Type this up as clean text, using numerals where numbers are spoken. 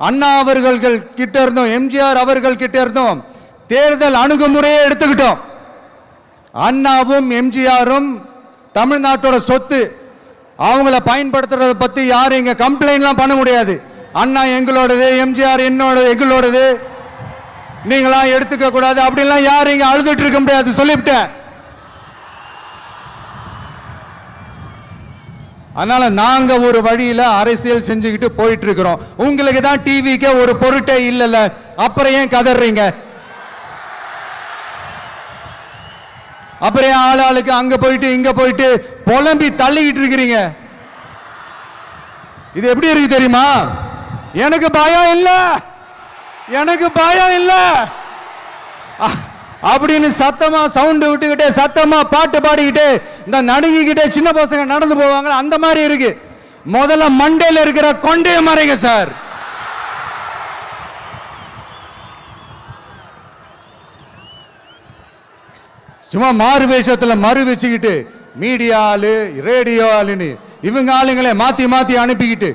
அண்ணா அவர்கள் கிட்ட இருந்தோம், எம்ஜிஆர் அவர்கள் கிட்ட இருந்தோம் தேர்தல் அணுகுமுறையை எடுத்துக்கிட்டோம். அண்ணாவும் எம்ஜிஆரும் தமிழ்நாட்டோட சொத்து, அவங்கள பயன்படுத்துறத பத்தி யாரும் இங்க கம்ப்ளைண்ட்லாம் பண்ண முடியாது. அண்ணா எங்களோடது, எம்ஜிஆர் எங்களோடது, நீங்களா எடுத்துக்க கூடாது அப்படிலாம் யாரும் இங்க அழுதுட்டு இருக்க முடியாது, சொல்லிவிட்டேன். அதனால நாங்க ஒரு வழியில அரசியல் செஞ்சுக்கிட்டு போயிட்டு இருக்கிறோம். உங்களுக்கு தான் டிவிக்கே ஒரு பொருட்டே இல்லைல்ல, அப்புறம் ஏன் கதறீங்க? அப்புறம் ஆளாளுக்கு அங்க போயிட்டு இங்க போயிட்டு புலம்பி தள்ளிக்கிட்டு இருக்கிறீங்க. இது எப்படி இருக்கு தெரியுமா? எனக்கு பயம் இல்ல, எனக்கு பயம் இல்ல அப்படின்னு சத்தமா சவுண்ட் விட்டுக்கிட்டே சத்தமா பாட்டு பாடிக்கிட்டே இந்த நடுங்கிக்கிட்டே சின்ன பசங்க நடந்து போவாங்க, அந்த மாதிரி இருக்கு. முதல்ல மண்டையில இருக்கிற கொண்டைய மறைங்க சார். சும்மா மாறு வேஷத்துல மறு வச்சுக்கிட்டு மீடியா ஆளு, ரேடியோ ஆளுன்னு இவங்க ஆளுங்களே மாத்தி மாத்தி அனுப்பிக்கிட்டு